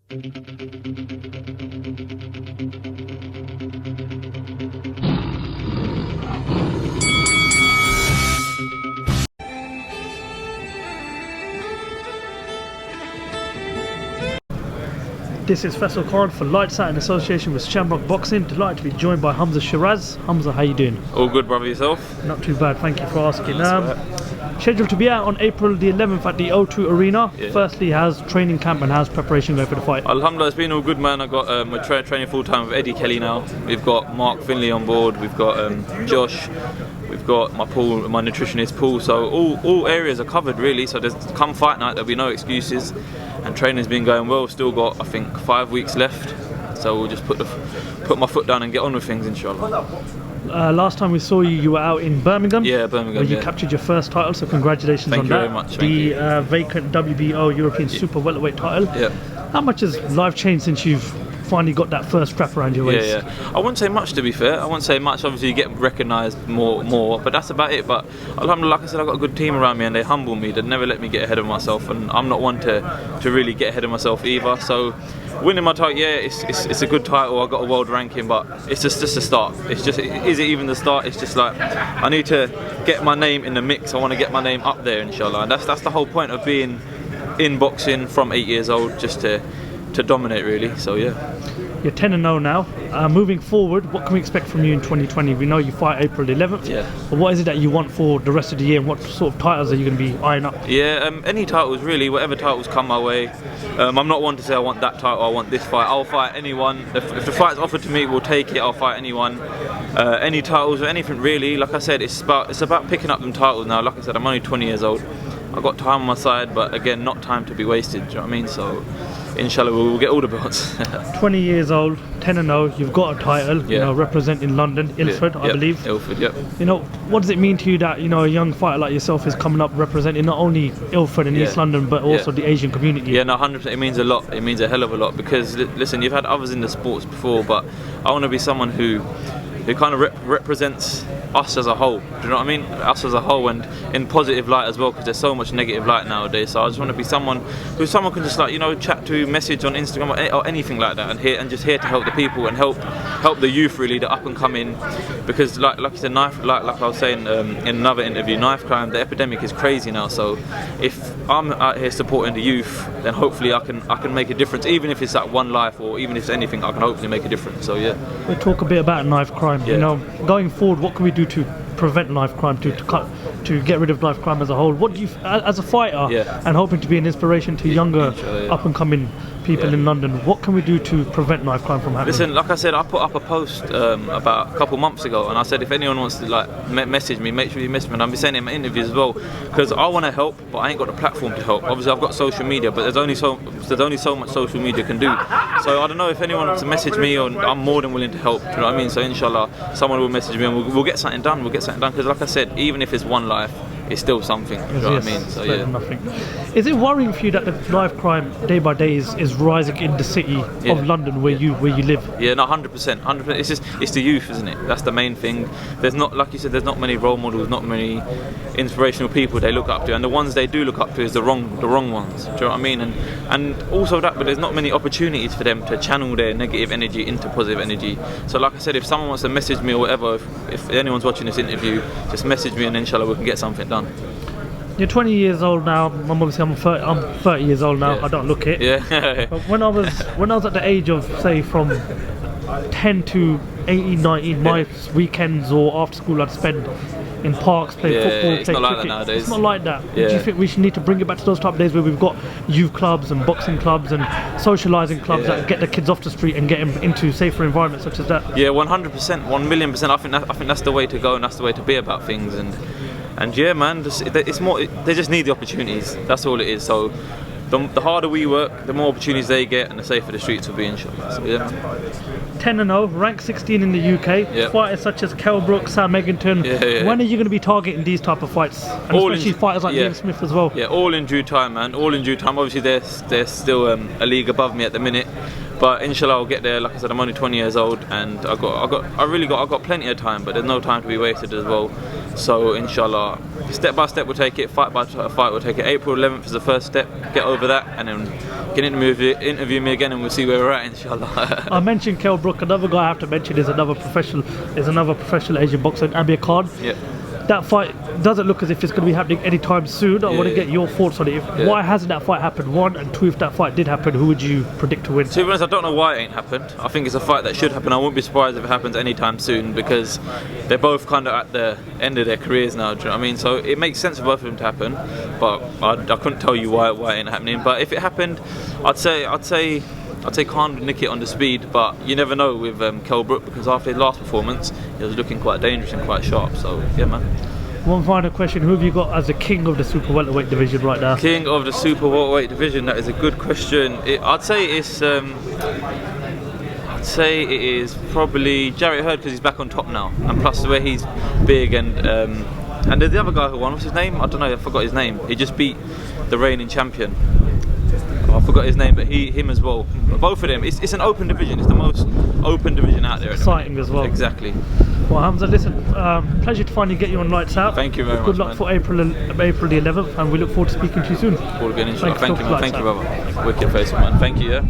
This is FAISAL Khan for Lights Out in association with Shamrock Boxing. Delighted to be joined by Hamzah Sheeraz. Hamzah, how you doing? All good, brother. Yourself? Not too bad, thank you for asking. Scheduled to be out on April the 11th at the O2 Arena. Yeah. Firstly, how's training camp and how's preparation going for the fight? Alhamdulillah, it's been all good, man. I got we're training full time with Eddie Kelly now. We've got Mark Finley on board. We've got Josh. We've got my nutritionist Paul. So all areas are covered really. So there's come fight night, there'll be no excuses. And training's been going well. Still got I think 5 weeks left. So we'll just put my foot down and get on with things, inshallah. Last time we saw you, you were out in Birmingham. Yeah, Birmingham. Where you captured your first title, so congratulations on that. Thank you very much. The vacant WBO European Super Welterweight title. Yeah. How much has life changed since you've finally got that first strap around your waist? Yeah. I wouldn't say much, to be fair. I wouldn't say much. Obviously, you get recognised more, but that's about it. But alhamdulillah, like I said, I've got a good team around me and they humble me. They never let me get ahead of myself, and I'm not one to really get ahead of myself either. So winning my title, yeah, it's a good title. I got a world ranking, but it's just a start. Is it even the start? It's just like I need to get my name in the mix. I want to get my name up there, inshallah. And that's the whole point of being in boxing from 8 years old, just to dominate really. So yeah. You're 10-0 now. Moving forward, what can we expect from you in 2020? We know you fight April 11th. Yeah. But what is it that you want for the rest of the year? And what sort of titles are you going to be eyeing up? Yeah, any titles really, whatever titles come my way. I'm not one to say I want that title, I want this fight. I'll fight anyone. If the fight's offered to me, we'll take it. I'll fight anyone. Any titles or anything really. Like I said, it's about picking up them titles now. Like I said, I'm only 20 years old. I've got time on my side, but again, not time to be wasted. Do you know what I mean? So, inshallah, we'll get all the belts. 20 years old, 10-0. You've got a title. Yeah. You know, representing London, Ilford, I believe. Ilford, yep. You know, what does it mean to you that a young fighter like yourself is coming up representing not only Ilford and East London, but also the Asian community? Yeah, no, 100%. It means a lot. It means a hell of a lot because listen, you've had others in the sports before, but I want to be someone who kind of represents us as a whole. Do you know what I mean? Us as a whole, and in positive light as well, because there's so much negative light nowadays. So I just want to be someone who someone can just chat to, message on Instagram or anything like that, and just here to help the people and help the youth really, the up and coming. Because like you said, like I was saying in another interview, knife crime, the epidemic is crazy now. So if I'm out here supporting the youth, then hopefully I can make a difference. Even if it's that one life, or even if it's anything, I can hopefully make a difference. So yeah. We'll talk a bit about knife crime. Yeah. Going forward, what can we do to prevent knife crime, to get rid of knife crime as a whole? What do you, as a fighter, and hoping to be an inspiration to younger up and coming people in London, what can we do to prevent knife crime from happening? Listen, like I said, I put up a post about a couple months ago, and I said if anyone wants to message me, make sure you message me. And I'll be saying it in my interviews as well, because I want to help, but I ain't got the platform to help. Obviously, I've got social media, but there's only so much social media can do. So I don't know if anyone wants to message me, or I'm more than willing to help. Do you know what I mean? So inshallah, someone will message me, and we'll get something done. We'll get something done, because like I said, even if it's one life, it's still something. You know what I mean? So yeah. Nothing. Is it worrying for you that the knife crime day by day is rising in the city of London where you live? Yeah, no, 100%. It's the youth, isn't it? That's the main thing. There's not, like you said, there's not many role models, not many inspirational people they look up to, and the ones they do look up to is the wrong ones. Do you know what I mean? And also that, but there's not many opportunities for them to channel their negative energy into positive energy. So like I said, if someone wants to message me or whatever, if anyone's watching this interview, just message me, and inshallah we can get something done. You're 20 years old now. I'm 30 years old now. Yeah. I don't look it. Yeah. But when I was at the age of, say, from 10 to 18, 19, my weekends or after school I'd spend in parks, play football, it's play not cricket. like that nowadays. It's not like that. Yeah. Do you think we should need to bring it back to those type of days where we've got youth clubs and boxing clubs and socialising clubs that get the kids off the street and get them into safer environments such as that? Yeah, 100%, 1,000,000%. I think that's the way to go, and that's the way to be about things. And yeah, man, it's more. They just need the opportunities. That's all it is. So the harder we work, the more opportunities they get, and the safer the streets will be, inshallah. So yeah. 10-0, ranked 16 in the UK. Fighters such as Brook, Sam Egginton. When are you going to be targeting these type of fights? And especially fighters like Ian Smith as well. Yeah, all in due time, man. All in due time. Obviously, they're still a league above me at the minute. But inshallah I'll get there. Like I said, I'm only 20 years old, and I've got plenty of time, but there's no time to be wasted as well. So inshallah, step by step we'll take it, fight by fight we'll take it. April 11th is the first step, get over that, and then get interview me again, and we'll see where we're at, inshallah. I mentioned Kell Brook. Another guy I have to mention is another professional Asian boxer, Amir Khan. Yeah. That fight doesn't look as if it's going to be happening anytime soon. I want to get your thoughts on it. Why hasn't that fight happened? One, and two, if that fight did happen, who would you predict to win? To be honest, I don't know why it ain't happened. I think it's a fight that should happen. I wouldn't be surprised if it happens anytime soon, because they're both kind of at the end of their careers now. Do you know what I mean? So it makes sense for both of them to happen, but I couldn't tell you why it ain't happening. But if it happened, I'd say Khan would nick it on the speed, but you never know with Kell Brook, because after his last performance, he was looking quite dangerous and quite sharp. So yeah, man. One final question: who have you got as the king of the super welterweight division right now? King of the super welterweight division. That is a good question. I'd say it is probably Jarrett Hurd, because he's back on top now, and plus the way he's big, and there's the other guy who won. What's his name? I don't know. I forgot his name. He just beat the reigning champion. I forgot his name, but him as well. Both of them. It's an open division. It's the most open division out there. Exciting as well. Exactly. Well, Hamzah, listen, pleasure to finally get you on Lights Out. Thank you very much. Good luck for April the 11th, and we look forward to speaking to you soon. All good, inshallah. Thank you, man. Thank you, brother. Wicked FAISAL, man. Thank you, yeah.